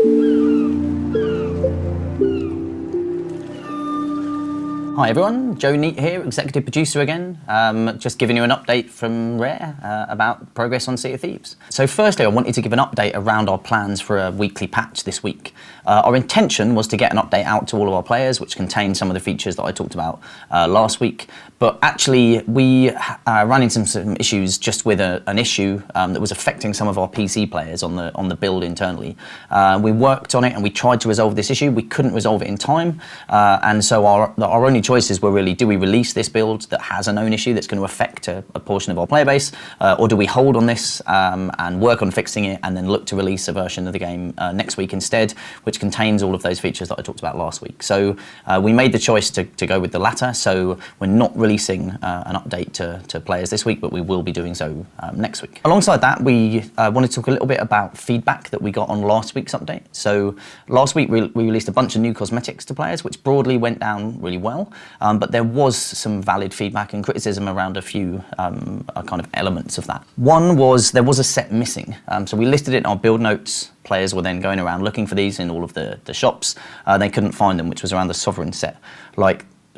Hi everyone, Joe Neat here, executive producer again. Just giving you an update from Rare about progress on Sea of Thieves. So firstly, I wanted to give an update around our plans for a weekly patch this week. Our intention was to get an update out to all of our players, which contained some of the features that I talked about last week. But actually, we ran into some issues just with an issue that was affecting some of our PC players on the build internally. We worked on it and we tried to resolve this issue. We couldn't resolve it in time, and so our only choices were really, do we release this build that has a known issue that's going to affect a portion of our player base, or do we hold on this and work on fixing it and then look to release a version of the game next week instead, which contains all of those features that I talked about last week. So we made the choice to go with the latter, so we're not releasing an update to players this week, but we will be doing so next week. Alongside that, we wanted to talk a little bit about feedback that we got on last week's update. So last week we released a bunch of new cosmetics to players, which broadly went down really well. But there was some valid feedback and criticism around a few kind of elements of that. One was there was a set missing. So we listed it in our build notes. Players were then going around looking for these in all of the shops. They couldn't find them, which was around the Sovereign set.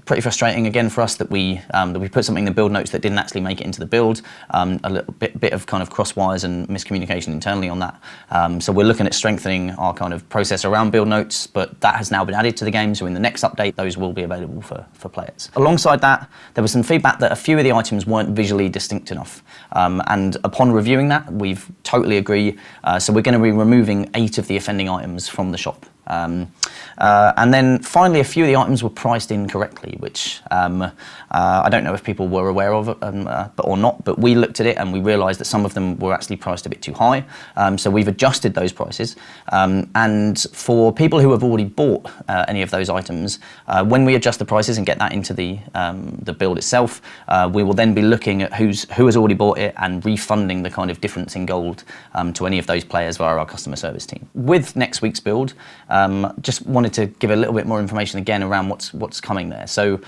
Pretty frustrating again for us that we put something in the build notes that didn't actually make it into the build. A little bit of kind of cross wires and miscommunication internally on that. So we're looking at strengthening our kind of process around build notes, but that has now been added to the game. So in the next update, those will be available for players. Alongside that, there was some feedback that a few of the items weren't visually distinct enough. And upon reviewing that, we've totally agree. So we're going to be removing 8 of the offending items from the shop. And then finally, a few of the items were priced incorrectly, which I don't know if people were aware of or not, but we looked at it and we realised that some of them were actually priced a bit too high. So we've adjusted those prices. And for people who have already bought any of those items, when we adjust the prices and get that into the build itself, we will then be looking at who has already bought it and refunding the kind of difference in gold to any of those players via our customer service team. With next week's build, just wanted to give a little bit more information again around what's coming there. So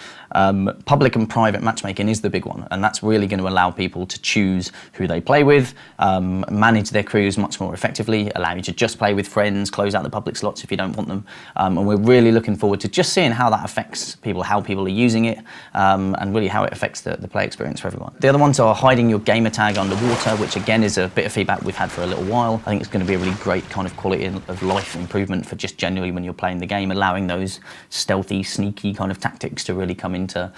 public and private matchmaking is the big one, and that's really going to allow people to choose who they play with, manage their crews much more effectively, allow you to just play with friends, close out the public slots if you don't want them. And we're really looking forward to just seeing how that affects people, how people are using it, and really how it affects the play experience for everyone. The other ones are hiding your gamer tag underwater, which again is a bit of feedback we've had for a little while. I think it's going to be a really great kind of quality of life improvement for just generally when you're playing the game, allowing those stealthy, sneaky kind of tactics to really come into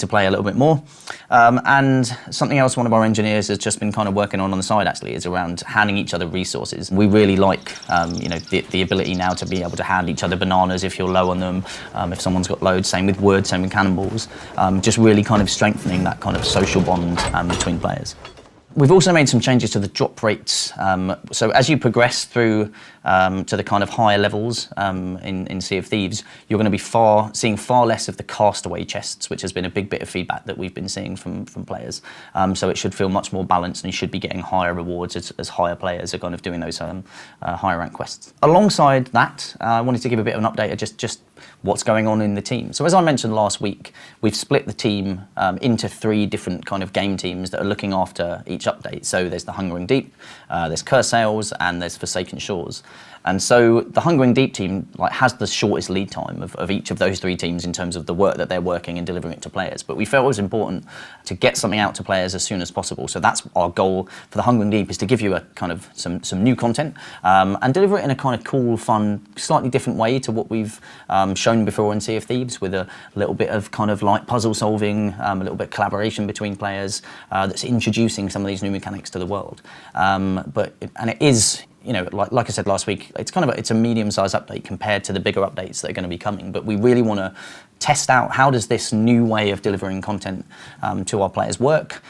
play a little bit more. And something else one of our engineers has just been kind of working on the side actually is around handing each other resources. We really like the ability now to be able to hand each other bananas if you're low on them, if someone's got loads, same with wood, same with cannonballs, just really kind of strengthening that kind of social bond between players. We've also made some changes to the drop rates. So as you progress through to the kind of higher levels in Sea of Thieves, you're going to be seeing far less of the castaway chests, which has been a big bit of feedback that we've been seeing from players. So it should feel much more balanced, and you should be getting higher rewards as higher players are kind of doing those higher rank quests. Alongside that, I wanted to give a bit of an update of just what's going on in the team. So as I mentioned last week, we've split the team into 3 different kind of game teams that are looking after each update. So there's the Hungering Deep, there's Curse Sails, and there's Forsaken Shores. And so the Hungering Deep team has the shortest lead time of each of those 3 teams in terms of the work that they're working and delivering it to players. But we felt it was important to get something out to players as soon as possible. So that's our goal for the Hungering Deep, is to give you a kind of some new content and deliver it in a kind of cool, fun, slightly different way to what we've shown before in Sea of Thieves, with a little bit of kind of like puzzle solving, a little bit of collaboration between players that's introducing some of these new mechanics to the world. And it is, like I said last week, it's a medium-sized update compared to the bigger updates that are going to be coming. But we really want to test out how does this new way of delivering content to our players work,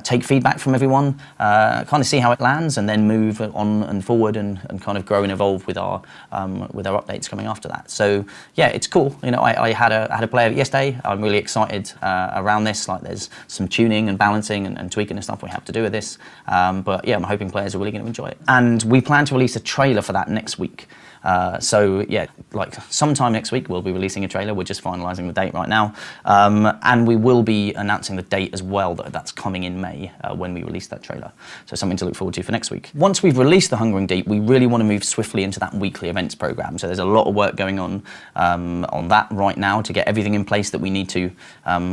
take feedback from everyone, kind of see how it lands, and then move on and forward and kind of grow and evolve with our updates coming after that. So yeah, it's cool. I had a player yesterday. I'm really excited around this. There's some tuning and balancing and tweaking and stuff we have to do with this. But yeah, I'm hoping players are really going to enjoy it. And we plan to release a trailer for that next week. So yeah, like sometime next week we'll be releasing a trailer. We're just finalising the date right now, and we will be announcing the date as well. That's coming in May when we release that trailer. So something to look forward to for next week. Once we've released The Hungering Deep, we really want to move swiftly into that weekly events program. So there's a lot of work going on that right now to get everything in place that we need to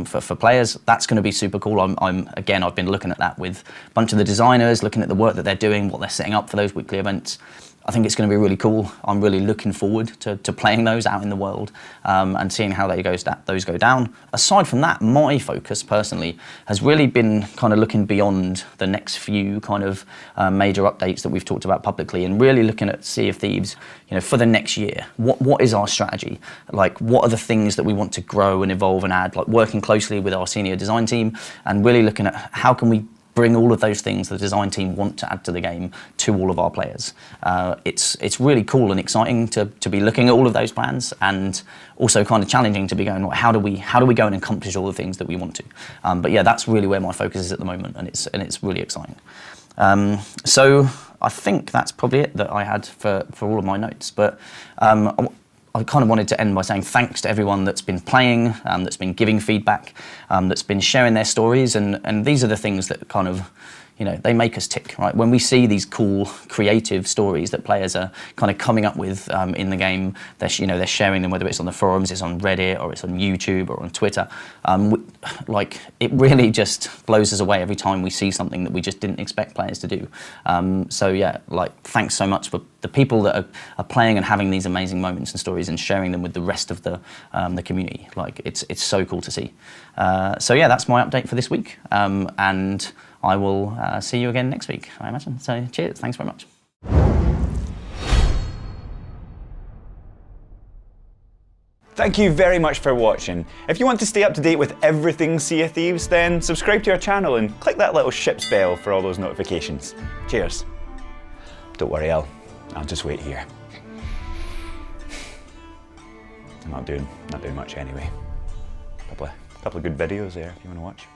for players. That's going to be super cool. I've been looking at that with a bunch of the designers, looking at the work that they're doing, what they're setting up for those weekly events. I think it's going to be really cool. I'm really looking forward to playing those out in the world and seeing how those go down. Aside from that, my focus personally has really been kind of looking beyond the next few kind of major updates that we've talked about publicly, and really looking at Sea of Thieves, for the next year. What is our strategy? Like, what are the things that we want to grow and evolve and add? Like, working closely with our senior design team and really looking at how can we bring all of those things the design team want to add to the game to all of our players. It's really cool and exciting to be looking at all of those plans, and also kind of challenging to be going, how do we go and accomplish all the things that we want to? But yeah, that's really where my focus is at the moment, and it's really exciting. So I think that's probably it that I had for all of my notes. But I kind of wanted to end by saying thanks to everyone that's been playing, that's been giving feedback, that's been sharing their stories, and these are the things that kind of, they make us tick, right? When we see these cool, creative stories that players are kind of coming up with in the game, they're sharing them, whether it's on the forums, it's on Reddit, or it's on YouTube, or on Twitter. It really just blows us away every time we see something that we just didn't expect players to do. So yeah, thanks so much for the people that are playing and having these amazing moments and stories and sharing them with the rest of the community. It's so cool to see. So yeah, that's my update for this week, and I will see you again next week, I imagine. So cheers, thanks very much. Thank you very much for watching. If you want to stay up to date with everything Sea of Thieves, then subscribe to our channel and click that little ship's bell for all those notifications. Cheers. Don't worry, I'll just wait here. I'm not doing much anyway. Couple of good videos there if you want to watch.